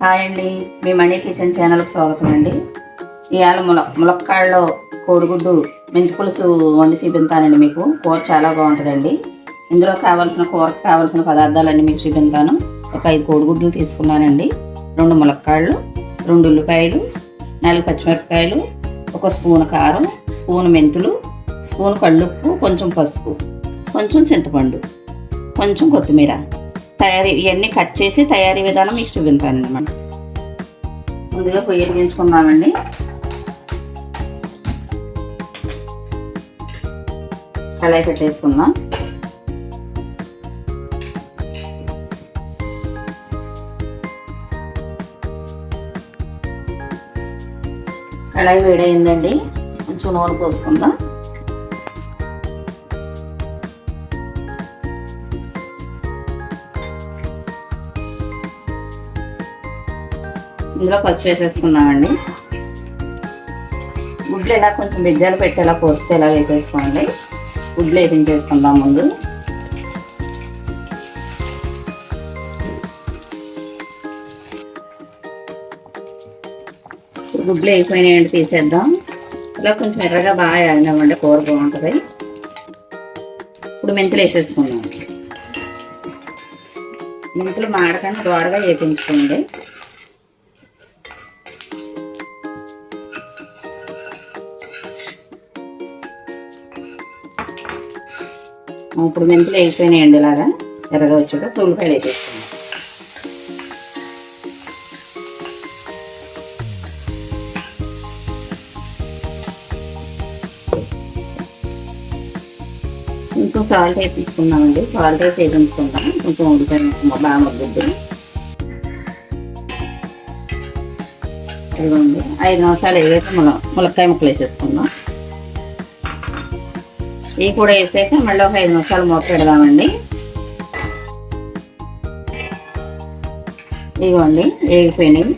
Hi అండి, మీ money kitchen ఛానల్కి స్వాగతం అండి. ఇవాళ ములక్కాడలో కోడిగుడ్డు మెంతి పులుసు వండి చూపిస్తానండి. మీకు కూర చాలా బాగుంటుందండి. ఇందులో కూరకు కావాల్సిన పదార్థాలన్నీ మీకు చూపిస్తాను. ఒక 5 కోడిగుడ్లు తీసుకున్నానండి, 2 ములక్కాడలు, 2 ఉల్లిపాయలు, 4 పచ్చిమిరపకాయలు, 1 స్పూన్ కారం, స్పూన్ మెంతులు, స్పూన్ కళ్ళుప్పు, కొంచెం పసుపు, కొంచెం చింతపండు, కొంచెం కొత్తిమీర. ఇవన్నీ కట్ చేసి తయారీ విధానం మీకు చూపిస్తానండి. మనం ముందుగా పొయ్యి వెలిగించుకుందామండి. కళాయి పెట్టేసుకుందాం. కళాయి వేడైందండి, కొంచెం నూనె పోసుకుందాం. ఇందులో పసుపు వేసేసుకున్నామండి. గుడ్లు ఇలా కొంచెం బిజ్జాలు పెట్టి ఇలా పోస్తే ఇలా వేసేసుకోండి. గుడ్లు వేపించేసుకుందాం ముందు. గుడ్లు అయిపోయినాయండి, తీసేద్దాం. ఇలా కొంచెం ఎర్రగా బాగా ఆడినామండి, కూర బాగుంటుంది. ఇప్పుడు మెంతులు వేసేసుకుందాం. మెంతులు మాడకుండా దోరగా వేపించుకోండి. ఇప్పుడు మెంతులు వేసిపోయినాయండి, ఇలాగా ఎర్రగా వచ్చాక ఉల్లిపాయలు వేసేసుకున్నాం. కొంచెం సాల్ట్ వేపించుకున్నామండి, సాల్ట్ వేసి వేపించుకుందాం. కొంచెం ఉల్లిపాయ బాగా మగ్గుద్ది. ఇదిగోండి, 5 నిమిషాలు వేసి ములక్కాయ ముక్కలు వేసేసుకుందాం. ఇవి కూడా వేసాక మళ్ళీ ఒక 5 నిమిషాలు మూత పెడదామండి. ఇదిగోండి, వేగిపోయినాయి.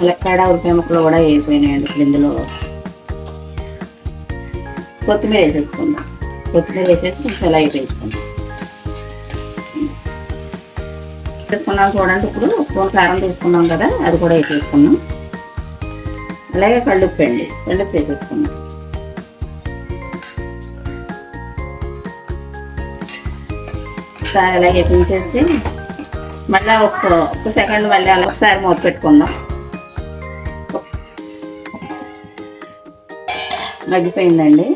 ములక్కాడ ఉల్లిపాయ ముక్కలు కూడా వేగిపోయినాయండి. ఇప్పుడు ఇందులో కొత్తిమీర వేసేసుకుందాం. కొత్తిమీర వేసేసి కొంచెం ఇలా వేయించుకుందాం. వేసుకున్నాం చూడండి. ఇప్పుడు 1 స్పూన్ కారం తీసుకున్నాం కదా, అది కూడా వేసేసుకున్నాం. అలాగే కళ్ళుప్పు అండి, కళ్ళుప్పు వేసేసుకున్నాం. ఒకసారి అలాగే వేపించేసి మళ్ళీ ఒక్క సెకండ్ మళ్ళీ అలా ఒకసారి మూత పెట్టుకుందాం. మగ్గిపోయిందండి.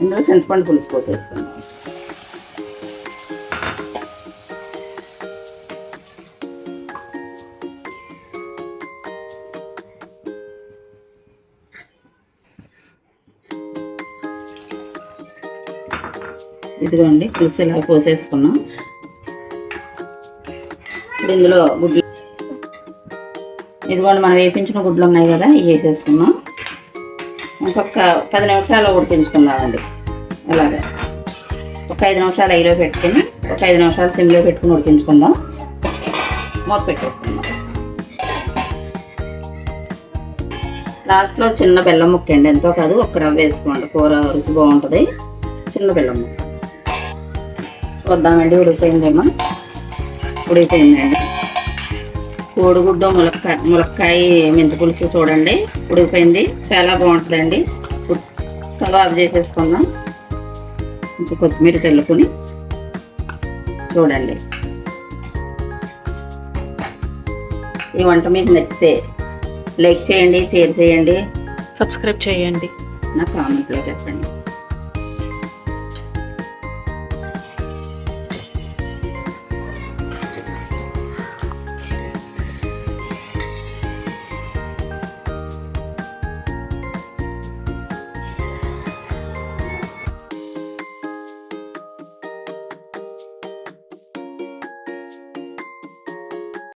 ఇందులో చింతపండు పులుసు పోసేసుకుందాం. ఇదిగోండి, పులుసు ఇలా పోసేసుకున్నాం. ఇప్పుడు ఇందులో గుడ్లు, ఇదిగోండి మనం వేపించిన గుడ్లు ఉన్నాయి కదా, ఇవి వేసేసుకున్నాం. ఇంకొక 10 నిమిషాలు ఉడికించుకుందామండి. అలాగే ఒక 5 నిమిషాలు ఐలో పెట్టుకుని, ఒక 5 నిమిషాలు సిమ్లో పెట్టుకుని ఉడికించుకుందాం. మూత పెట్టేసుకుందాం. లాస్ట్లో చిన్న బెల్లం ముక్క అండి, ఎంతో కాదు, 1 రవ్వ వేసుకోండి, కూర రుచి బాగుంటుంది. చిన్న బెల్లం ముక్క చూద్దామండి. ఉడికిపోయిందేమో. ఉడికిపోయిందండి. కోడిగుడ్డు ములక్కాయ మెంతి పులుసు చూడండి, ఉడికిపోయింది. చాలా బాగుంటుందండి. స్టవ్ ఆఫ్ చేసేసుకుందాం. కొంచెం కొత్తిమీర చల్లుకొని చూడండి. ఈ వంట మీకు నచ్చితే లైక్ చేయండి, షేర్ చేయండి, సబ్స్క్రైబ్ చేయండి, నా కామెంట్లో చెప్పండి.